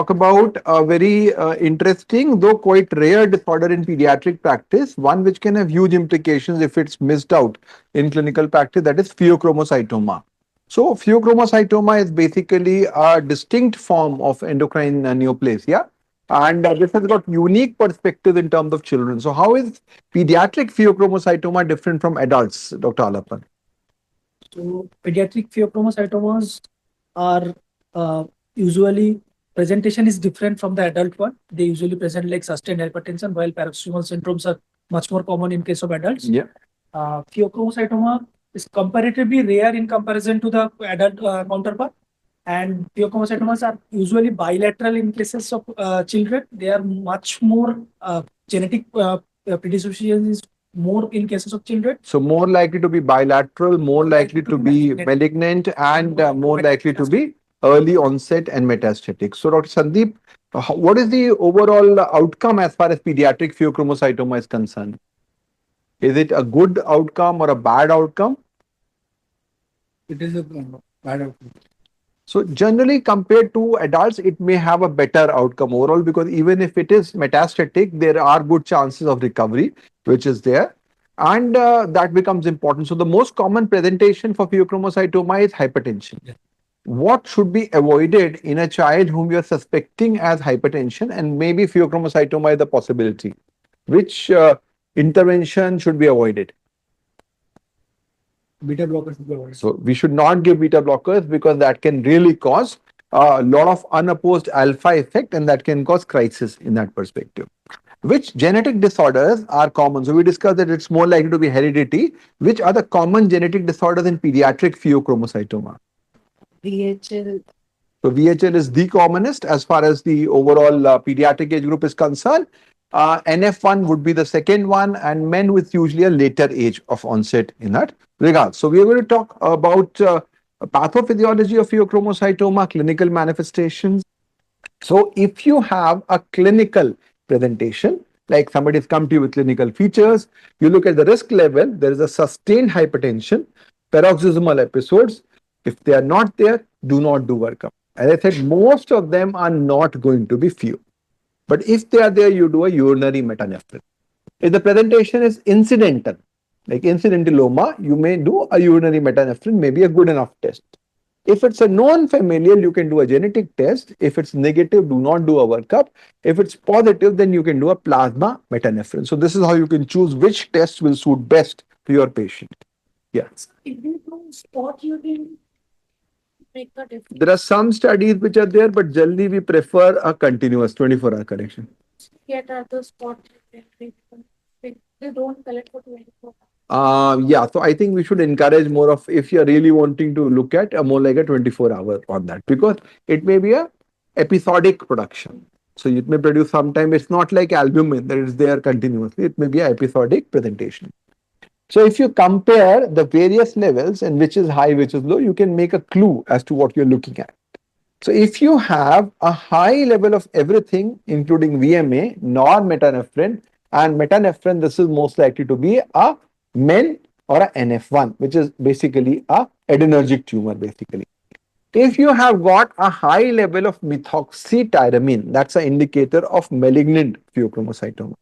talk about a very interesting, though quite rare disorder in pediatric practice, one which can have huge implications if it's missed out in clinical practice, that is pheochromocytoma. So, pheochromocytoma is basically a distinct form of endocrine neoplasia, and this has got unique perspective in terms of children. So, how is pediatric pheochromocytoma different from adults, Dr. Alapan? So pediatric pheochromocytomas are usually presentation is different from the adult one. They usually present like sustained hypertension, while paroxysmal syndromes are much more common in case of adults. Yeah. Pheochromocytoma is comparatively rare in comparison to the adult counterpart. And pheochromocytomas are usually bilateral in cases of children. They are much more genetic predisposition is more in cases of children. So more likely to be bilateral, more likely to be malignant, and more likely to be early onset and metastatic. So Dr. Sandeep, what is the overall outcome as far as pediatric pheochromocytoma is concerned? Is it a good outcome or a bad outcome? It is a bad outcome. So generally compared to adults, it may have a better outcome overall, because even if it is metastatic, there are good chances of recovery, which is there. And that becomes important. So the most common presentation for pheochromocytoma is hypertension. Yeah. What should be avoided in a child whom you are suspecting as hypertension, and maybe pheochromocytoma is the possibility? Which intervention should be avoided? Beta blockers should be avoided. So we should not give beta blockers, because that can really cause a lot of unopposed alpha effect, and that can cause crisis in that perspective. Which genetic disorders are common? So we discussed that it's more likely to be heredity. Which are the common genetic disorders in pediatric pheochromocytoma? VHL. So VHL is the commonest as far as the overall pediatric age group is concerned. NF1 would be the second one, and men with usually a later age of onset in that regard. So we are going to talk about pathophysiology of pheochromocytoma, clinical manifestations. So if you have a clinical presentation, like somebody has come to you with clinical features, you look at the risk level, there is a sustained hypertension, paroxysmal episodes. If they are not there, do not do workup. As I said, most of them are not going to be pheo. But if they are there, you do a urinary metanephrin. If the presentation is incidental, like incidentalloma, you may do a urinary metanephrin, maybe a good enough test. If it's a known familial, you can do a genetic test. If it's negative, do not do a workup. If it's positive, then you can do a plasma metanephrin. So this is how you can choose which test will suit best to your patient. Yes. If you do spot urine, make a difference. There are some studies which are there, but generally we prefer a continuous 24-hour correction. Get other spot urine. They don't collect for 24 hours. Yeah, so I think we should encourage more of, if you're really wanting to look at a more like a 24-hour on that, because it may be a episodic production. So it may produce sometime. It's not like albumin that is there continuously. It may be an episodic presentation. So if you compare the various levels and which is high, which is low, you can make a clue as to what you're looking at. So if you have a high level of everything, including VMA, normetanephrine, and metanephrine, this is most likely to be a MEN or a NF1, which is basically a adrenergic tumor, basically. If you have got a high level of methoxytyramine, that's an indicator of malignant pheochromocytoma.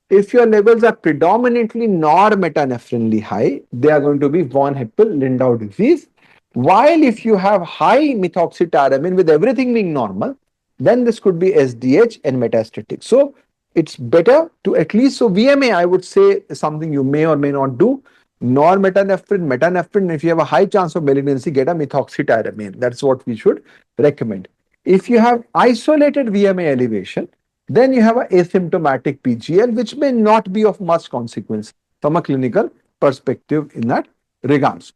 If your levels are predominantly normetanephrine high, they are going to be von Hippel-Lindau disease. While if you have high methoxytyramine with everything being normal, then this could be SDH and metastatic. So it's better to at least, so VMA, I would say, is something you may or may not do. Normetanephrine, metanephrine, if you have a high chance of malignancy, get a methoxytyramine. That's what we should recommend. If you have isolated VMA elevation, then you have an asymptomatic PGL, which may not be of much consequence from a clinical perspective in that regards.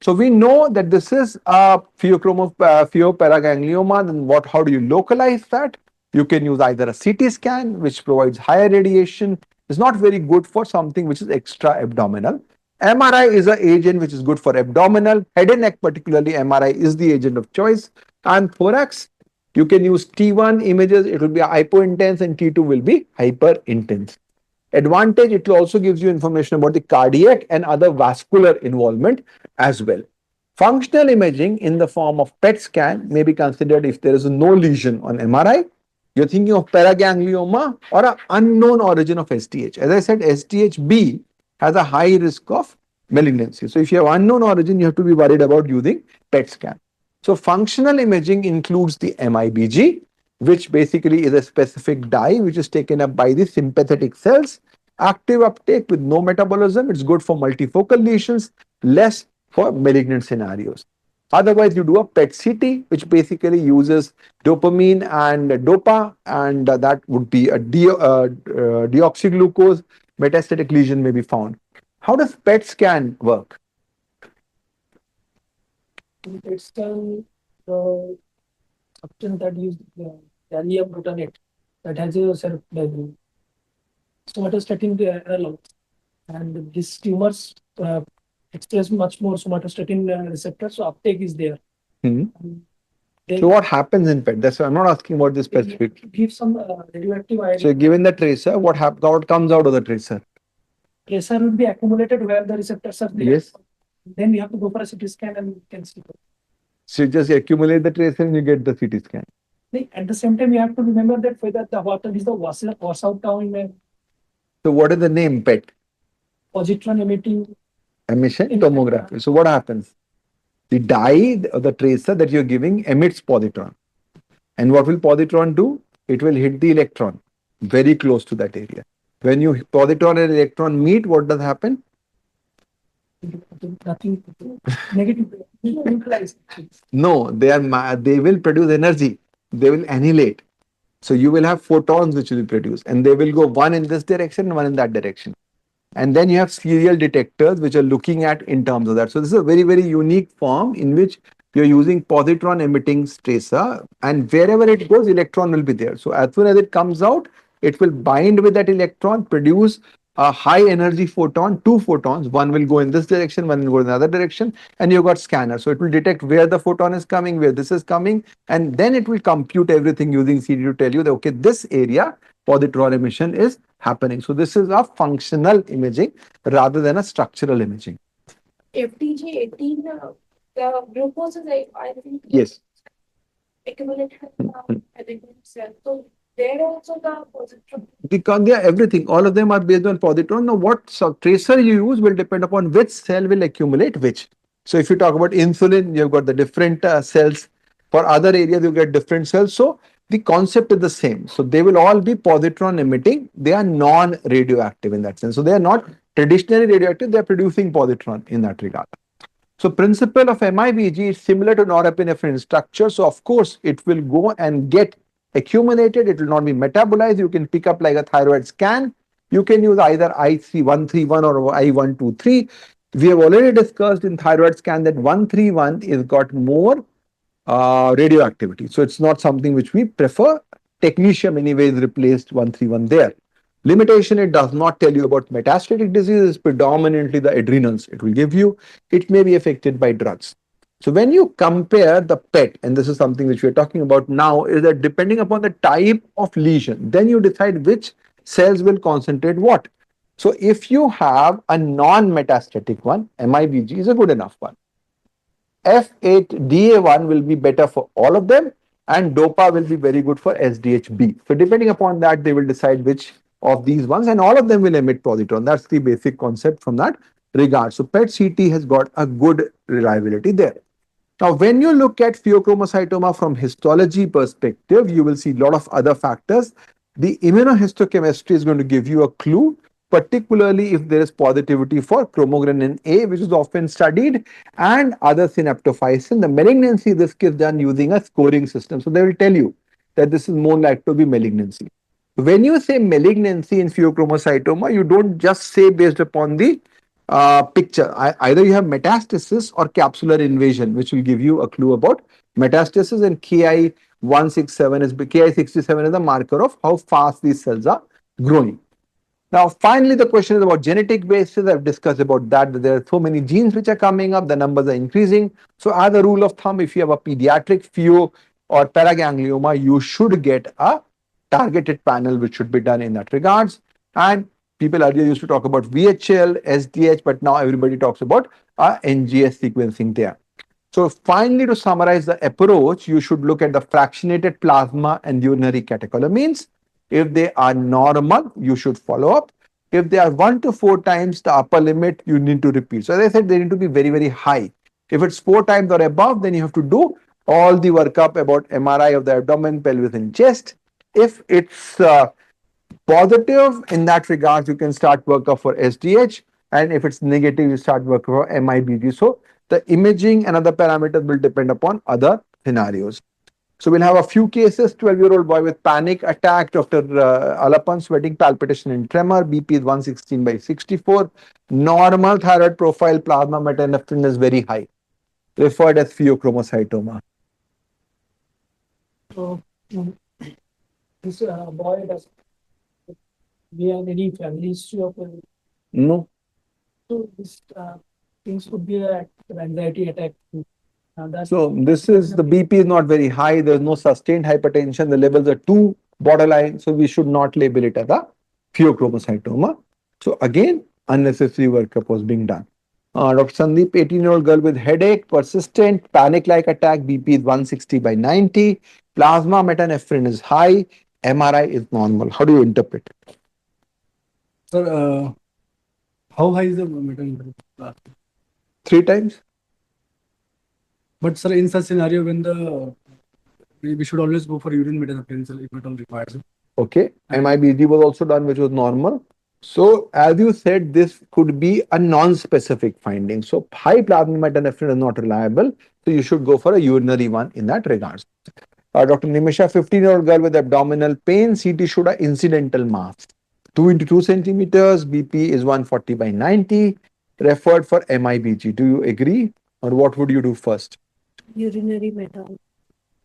So we know that this is a pheoparaganglioma. Then how do you localize that? You can use either a CT scan, which provides higher radiation. It's not very good for something which is extra abdominal. MRI is an agent which is good for abdominal. Head and neck, particularly MRI, is the agent of choice. And thorax, you can use T1 images. It will be hypo-intense, and T2 will be hyper-intense. Advantage, it will also gives you information about the cardiac and other vascular involvement as well. Functional imaging in the form of PET scan may be considered if there is no lesion on MRI. You're thinking of paraganglioma or an unknown origin of SDH. As I said, SDHB has a high risk of malignancy. So if you have unknown origin, you have to be worried about using PET scan. So functional imaging includes the MIBG, which basically is a specific dye which is taken up by the sympathetic cells. Active uptake with no metabolism. It's good for multifocal lesions, less for malignant scenarios. Otherwise, you do a PET-CT, which basically uses dopamine and dopa, and that would be a deoxyglucose metastatic lesion may be found. How does PET scan work? It's the substance that use gallium glutamate that has a somatostatin analogs, and these tumors express much more somatostatin receptors, so uptake is there. Hmm. They So what happens in PET? That's why I'm not asking about the specific. give some radioactive ion. So given the tracer, what comes out of the tracer? Tracer will be accumulated where the receptors are there. Yes. Then we have to go for a CT scan and we can see. So you just accumulate the tracer and you get the CT scan. At the same time, you have to remember that whether the water is the washout down So what is the name PET? positron emitting Emission tomography. So what happens? The dye or the tracer that you're giving emits positron. And what will positron do? It will hit the electron very close to that area. When you positron and electron meet, what does happen? nothing negative neutralized. No, they will produce energy. They will annihilate. So you will have photons which will be produced, and they will go one in this direction, one in that direction. And then you have serial detectors which are looking at in terms of that. So this is a very, very unique form in which you're using positron emitting tracer, and wherever it goes, electron will be there. So as soon as it comes out, it will bind with that electron, produce a high energy photon, two photons. One will go in this direction, one will go in the other direction, and you've got scanner. So it will detect where the photon is coming, where this is coming, and then it will compute everything using CD to tell you that, okay, this area positron emission is happening. So this is a functional imaging rather than a structural imaging. FDG18, the glucose is, I think, Yes. accumulated at the cell. So there also the positron. Because they are everything, all of them are based on positron. Now, what tracer you use will depend upon which cell will accumulate which. So, if you talk about insulin, you've got the different cells. For other areas, you get different cells. So, the concept is the same. So, they will all be positron emitting. They are non-radioactive in that sense. So, they are not traditionally radioactive. They are producing positron in that regard. So, principle of MIBG is similar to norepinephrine structure. So, of course, it will go and get accumulated. It will not be metabolized. You can pick up like a thyroid scan. You can use either I3131 or I123. We have already discussed in thyroid scan that 131 is got more radioactivity. So it's not something which we prefer. Technetium anyways replaced 131 there. Limitation, it does not tell you about metastatic disease. It's predominantly the adrenals it will give you. It may be affected by drugs. So when you compare the PET, and this is something which we are talking about now, is that depending upon the type of lesion, then you decide which cells will concentrate what. So if you have a non-metastatic one, MIBG is a good enough one. F8DA1 will be better for all of them, and DOPA will be very good for SDHB. So depending upon that, they will decide which of these ones, and all of them will emit positron. That's the basic concept from that regard. So PET-CT has got a good reliability there. Now, when you look at pheochromocytoma from histology perspective, you will see a lot of other factors. The immunohistochemistry is going to give you a clue, particularly if there is positivity for chromogranin A, which is often studied, and other synaptophysin. The malignancy risk is done using a scoring system. So they will tell you that this is more likely to be malignancy. When you say malignancy in pheochromocytoma, you don't just say based upon the picture. Either you have metastasis or capsular invasion, which will give you a clue about metastasis, and Ki67 is the marker of how fast these cells are growing. Now, finally, the question is about genetic basis. I've discussed about that there are so many genes which are coming up, the numbers are increasing. So, as a rule of thumb, if you have a pediatric pheo or paraganglioma, you should get a targeted panel which should be done in that regards. And people earlier used to talk about VHL, SDH, but now everybody talks about NGS sequencing there. So finally, to summarize the approach, you should look at the fractionated plasma and urinary catecholamines. If they are normal, you should follow up. If they are 1 to 4 times the upper limit, you need to repeat. So as I said, they need to be very, very high. If it's 4 times or above, then you have to do all the workup about MRI of the abdomen, pelvis, and chest. If it's positive in that regard, you can start workup for SDH, and if it's negative, you start workup for MIBG. So the imaging and other parameters will depend upon other scenarios. So we'll have a few cases. 12-year-old boy with panic attack, Dr. Alapan, sweating, palpitation, and tremor. BP is 116/64. Normal thyroid profile, plasma metanephrine is very high. Referred as pheochromocytoma. So this boy does we have any family history of No. so this things could be an anxiety attack. So this is the BP is not very high. There's no sustained hypertension. The levels are too borderline. So we should not label it as a pheochromocytoma. So again, unnecessary workup was being done. Dr. Sandeep, 18-year-old girl with headache, persistent, panic-like attack, BP is 160/90, plasma metanephrine is high, MRI is normal. How do you interpret it? Sir, how high is the metal? 3 times? But sir, in such scenario, when we should always go for urine metanephrine if at all required. Sir. Okay. MIBG was also done, which was normal. So, as you said, this could be a non-specific finding. So, high plasma metanephrine is not reliable. So, you should go for a urinary one in that regard. Dr. Nimisha, 15-year-old girl with abdominal pain, CT showed an incidental mass. 2 into 2 centimeters, BP is 140/90, referred for MIBG. Do you agree? Or what would you do first? Urinary metal.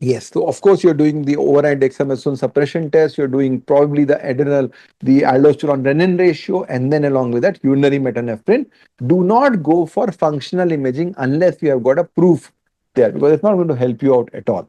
Yes, so of course you're doing the override dexamethasone suppression test, you're doing probably the aldosterone renin ratio, and then along with that urinary metanephrine. Do not go for functional imaging unless you have got a proof there, because it's not going to help you out at all.